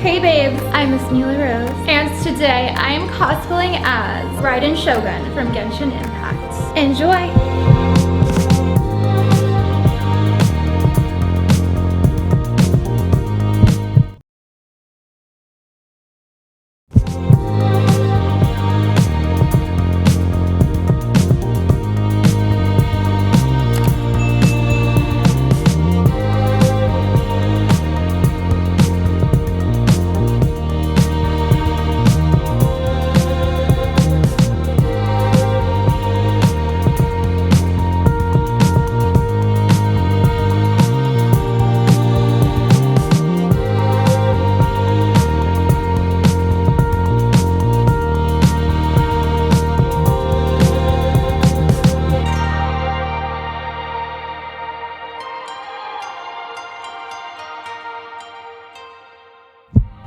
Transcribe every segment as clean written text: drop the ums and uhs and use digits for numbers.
Hey babes, I'm Miss Mila Rose, and today I am cosplaying as Raidon Shogun from Genshin Impact. Enjoy!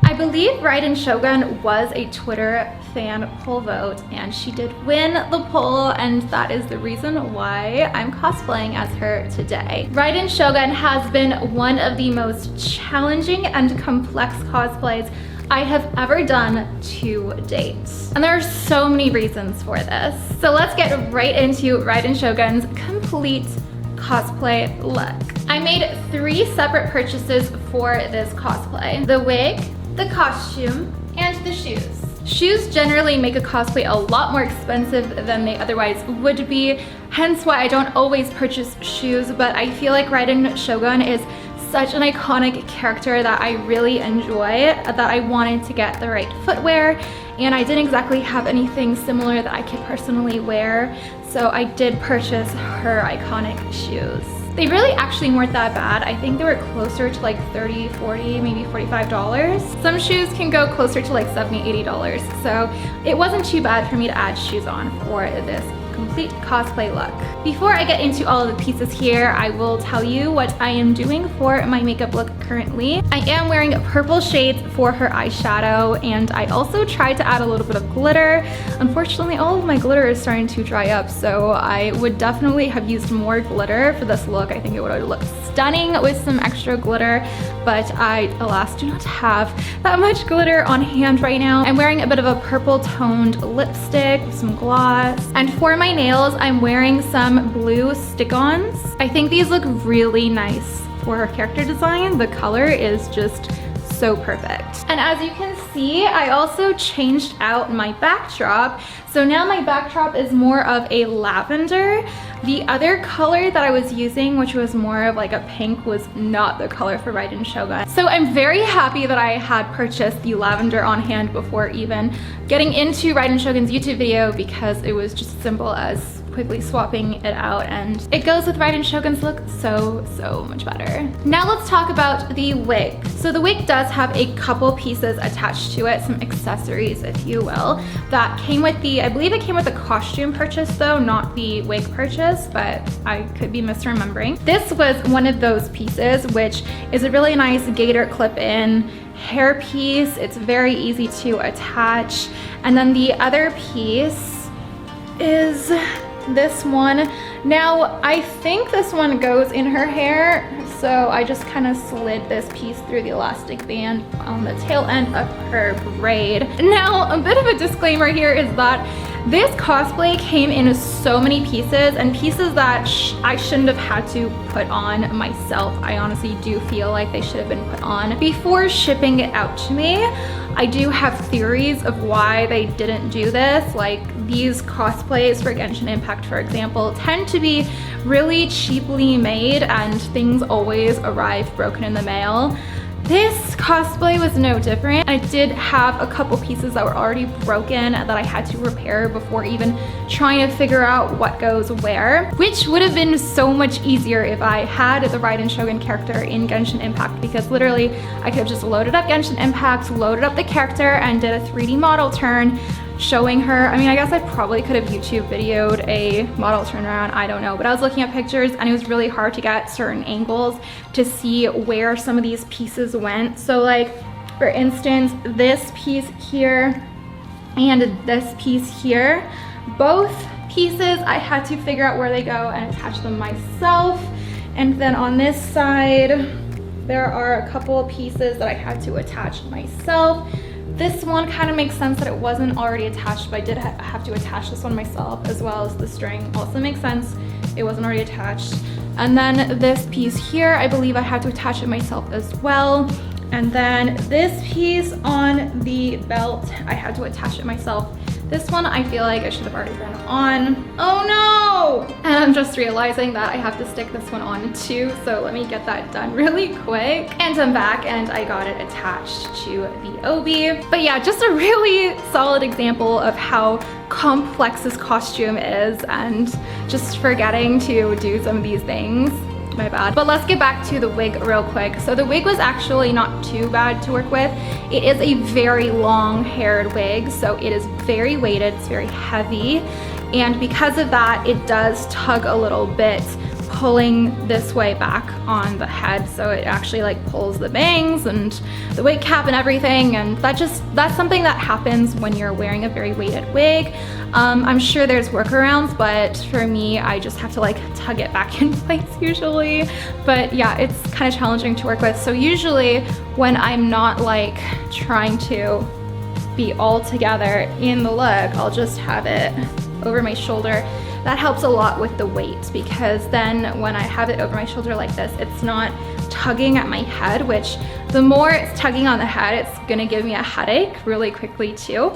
I believe Raidon Shogun was a Twitter fan poll vote, and she did win the poll, and that is the reason why I'm cosplaying as her today. Raidon Shogun has been one of the most challenging and complex cosplays I have ever done to date. And there are so many reasons for this. So let's get right into Raidon Shogun's complete cosplay look. I made 3 separate purchases for this cosplay: the wig, the costume, and the shoes. Shoes generally make a cosplay a lot more expensive than they otherwise would be, hence why I don't always purchase shoes, but I feel like Raidon Shogun is such an iconic character that I really enjoy, that I wanted to get the right footwear, and I didn't exactly have anything similar that I could personally wear, so I did purchase her iconic shoes. They really actually weren't that bad. I think they were closer to like $30, $40, maybe $45. Some shoes can go closer to like $70, $80. So it wasn't too bad for me to add shoes on for this complete cosplay look. Before I get into all of the pieces here, I will tell you what I am doing for my makeup look currently. I am wearing purple shades for her eyeshadow, and I also tried to add a little bit of glitter. Unfortunately, all of my glitter is starting to dry up, so I would definitely have used more glitter for this look. I think it would have looked stunning with some extra glitter, but I, alas, do not have that much glitter on hand right now. I'm wearing a bit of a purple toned lipstick with some gloss, and for my nails, I'm wearing some blue stick-ons. I think these look really nice for her character design. The color is just so perfect. And as you can see, I also changed out my backdrop. So now my backdrop is more of a lavender. The other color that I was using, which was more of like a pink, was not the color for Raidon Shogun. So I'm very happy that I had purchased the lavender on hand before even getting into Raidon Shogun's YouTube video, because it was just simple as quickly swapping it out, and it goes with Raidon Shogun's look so much better. Now let's talk about the wig. So the wig does have a couple pieces attached to it, some accessories if you will, that came with the, I believe it came with the costume purchase though, not the wig purchase, but I could be misremembering. This was one of those pieces, which is a really nice gator clip-in hair piece. It's very easy to attach. And then the other piece is this one. Now I think this one goes in her hair, so I just kind of slid this piece through the elastic band on the tail end of her braid. Now a bit of a disclaimer here is that this cosplay came in so many pieces, and pieces that I shouldn't have had to put on myself. I honestly do feel like they should have been put on before shipping it out to me. I do have theories of why they didn't do this. Like, these cosplays for Genshin Impact, for example, tend to be really cheaply made, and things always arrive broken in the mail. This cosplay was no different. I did have a couple pieces that were already broken that I had to repair before even trying to figure out what goes where, which would have been so much easier if I had the Raidon Shogun character in Genshin Impact, because literally I could have just loaded up Genshin Impact, loaded up the character, and did a 3D model turn showing her. I mean, I guess I probably could have YouTube videoed a model turnaround, I don't know, but I was looking at pictures and it was really hard to get certain angles to see where some of these pieces went. So like, for instance, this piece here and this piece here, both pieces I had to figure out where they go and attach them myself. And then on this side, there are a couple of pieces that I had to attach myself. This one kind of makes sense that it wasn't already attached, but I did have to attach this one myself, as well as the string. Also makes sense it wasn't already attached. And then this piece here, I believe I had to attach it myself as well. And then this piece on the belt, I had to attach it myself. This one, I feel like I should have already been on. Oh no! And I'm just realizing that I have to stick this one on too, so let me get that done really quick. And I'm back and I got it attached to the obi. But yeah, just a really solid example of how complex this costume is and just forgetting to do some of these things. My bad. But let's get back to the wig real quick. So the wig was actually not too bad to work with. It is a very long haired wig, so it is very weighted, it's very heavy. And because of that, it does tug a little bit, pulling this way back on the head. So it actually like pulls the bangs and the wig cap and everything. And that's something that happens when you're wearing a very weighted wig. I'm sure there's workarounds, but for me, I just have to like tug it back in place usually. But yeah, it's kind of challenging to work with. So usually when I'm not like trying to be all together in the look, I'll just have it over my shoulder. That helps a lot with the weight, because then when I have it over my shoulder like this, it's not tugging at my head, which the more it's tugging on the head, it's gonna give me a headache really quickly too.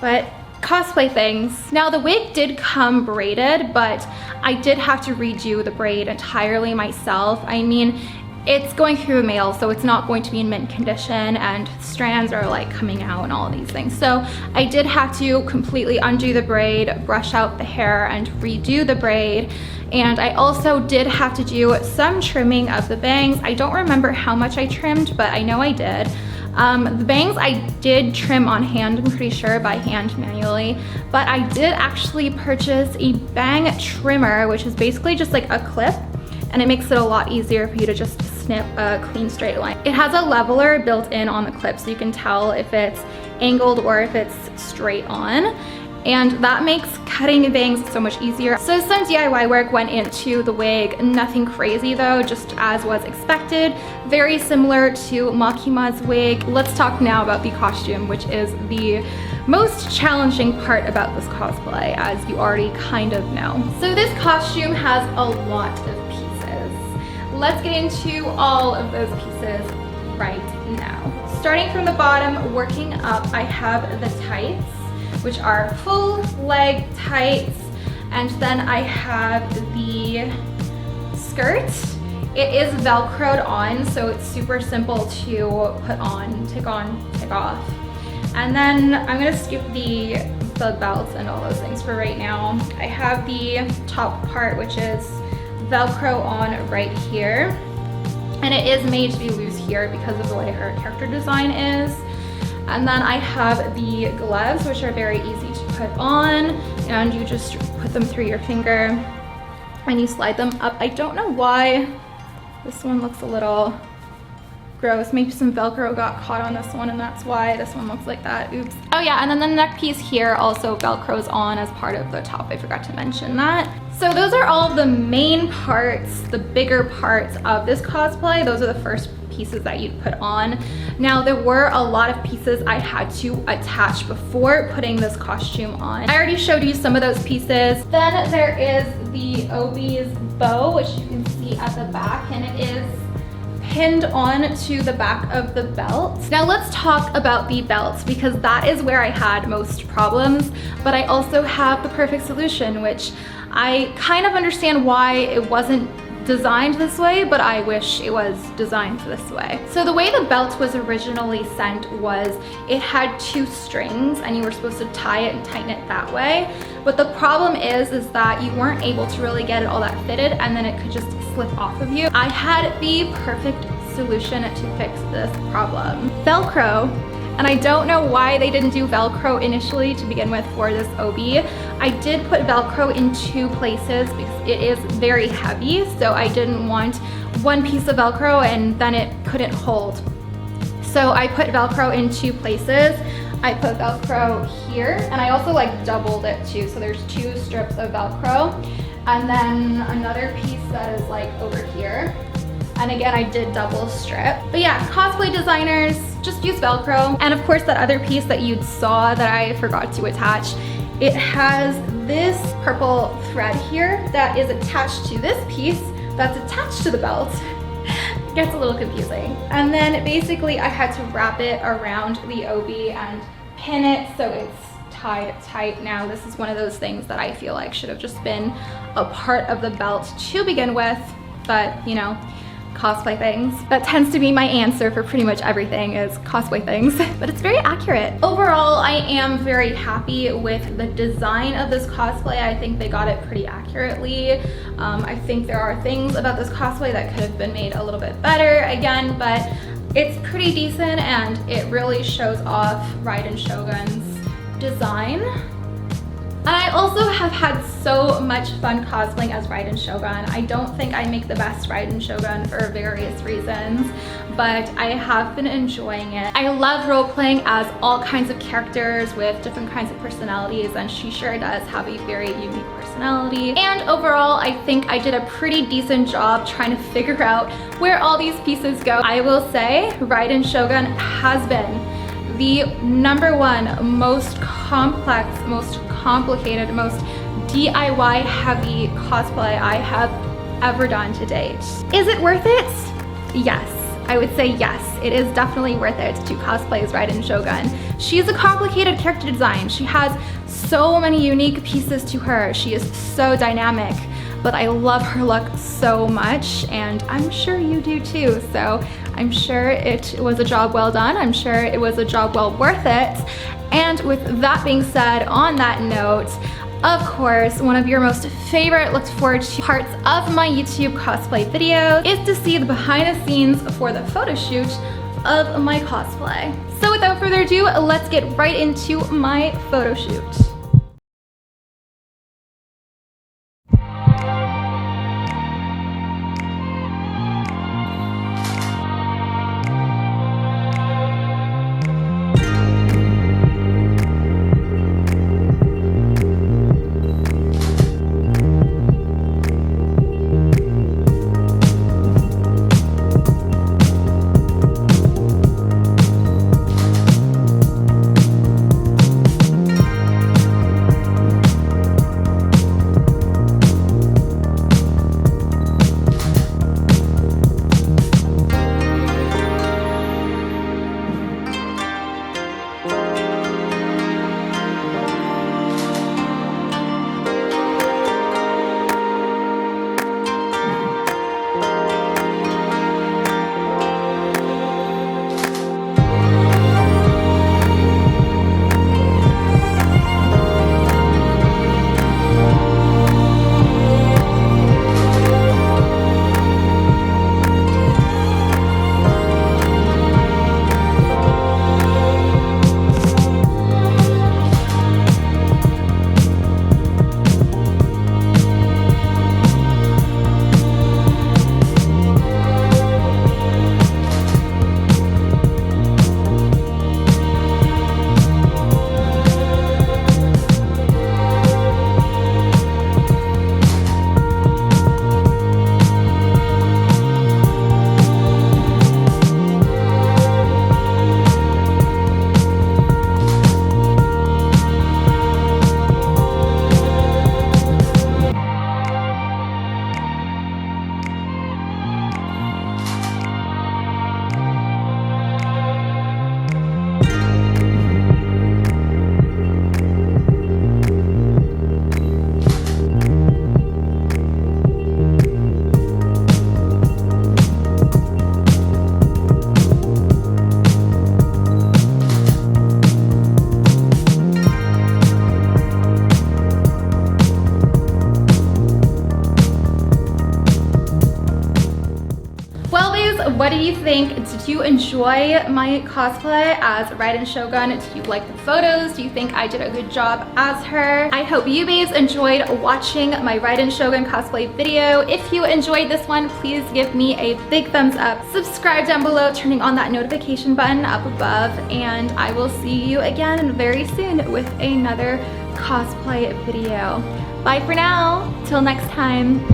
But cosplay things. Now the wig did come braided, but I did have to redo the braid entirely myself. I mean, it's going through the mail, so it's not going to be in mint condition, and strands are like coming out and all of these things. So I did have to completely undo the braid, brush out the hair, and redo the braid. And I also did have to do some trimming of the bangs. I don't remember how much I trimmed, but I know I did. The bangs I did trim on hand, I'm pretty sure, by hand manually, but I did actually purchase a bang trimmer, which is basically just like a clip, and it makes it a lot easier for you to just snip a clean straight line. It has a leveler built in on the clip, so you can tell if it's angled or if it's straight on. And that makes cutting bangs so much easier. So some DIY work went into the wig, nothing crazy though, just as was expected. Very similar to Makima's wig. Let's talk now about the costume, which is the most challenging part about this cosplay, as you already kind of know. So this costume has a lot of pieces. Let's get into all of those pieces right now. Starting from the bottom, working up, I have the tights, which are full leg tights, and then I have the skirt. It is velcroed on, so it's super simple to put on, take off. And then I'm gonna skip the belts and all those things for right now. I have the top part, which is velcro on right here, and it is made to be loose here because of the way her character design is. And then I have the gloves, which are very easy to put on, and you just put them through your finger and you slide them up. I don't know why this one looks a little gross. Maybe some Velcro got caught on this one and that's why this one looks like that. Oops. Oh yeah, and then the neck piece here also Velcros on as part of the top. I forgot to mention that. So those are all the main parts, the bigger parts of this cosplay. Those are the first pieces that you'd put on. Now there were a lot of pieces I had to attach before putting this costume on. I already showed you some of those pieces. Then there is the obi's bow, which you can see at the back, and it is pinned on to the back of the belt. Now let's talk about the belts, because that is where I had most problems, but I also have the perfect solution, which I kind of understand why it wasn't designed this way, but I wish it was designed this way. So the way the belt was originally sent was it had 2 strings and you were supposed to tie it and tighten it that way. But the problem is that you weren't able to really get it all that fitted, and then it could just slip off of you. I had the perfect solution to fix this problem. Velcro. And I don't know why they didn't do Velcro initially to begin with for this obi. I did put Velcro in 2 places because it is very heavy, so I didn't want one piece of Velcro and then it couldn't hold. So I put Velcro in 2 places. I put Velcro here, and I also like doubled it too, so there's 2 strips of Velcro. And then another piece that is like over here. And again, I did double strip. But yeah, cosplay designers, just use Velcro. And of course, that other piece that you saw that I forgot to attach, it has this purple thread here that is attached to this piece that's attached to the belt. It gets a little confusing. And then basically I had to wrap it around the obi and pin it so it's tied tight. Now this is one of those things that I feel like should have just been a part of the belt to begin with, but you know, cosplay things. That tends to be my answer for pretty much everything, is cosplay things, but it's very accurate. Overall, I am very happy with the design of this cosplay. I think they got it pretty accurately. I think there are things about this cosplay that could have been made a little bit better again, but it's pretty decent and it really shows off Raidon Shogun's design. And I also have had so much fun cosplaying as Raidon Shogun. I don't think I make the best Raidon Shogun for various reasons, but I have been enjoying it. I love role-playing as all kinds of characters with different kinds of personalities, and she sure does have a very unique personality. And overall, I think I did a pretty decent job trying to figure out where all these pieces go. I will say Raidon Shogun has been the #1 most complex, most complicated, most DIY heavy cosplay I have ever done to date. Is it worth it? Yes. I would say yes, it is definitely worth it to cosplay as Raidon Shogun. She's a complicated character design. She has so many unique pieces to her. She is so dynamic, but I love her look so much, and I'm sure you do too. So I'm sure it was a job well done. I'm sure it was a job well worth it. And with that being said, on that note, of course, one of your most favorite looked forward to parts of my YouTube cosplay video is to see the behind the scenes for the photo shoot of my cosplay. So without further ado, let's get right into my photo shoot. What do you think? Did you enjoy my cosplay as Raidon Shogun? Did you like the photos? Do you think I did a good job as her? I hope you babes enjoyed watching my Raidon Shogun cosplay video. If you enjoyed this one, please give me a big thumbs up. Subscribe down below, turning on that notification button up above, and I will see you again very soon with another cosplay video. Bye for now, till next time.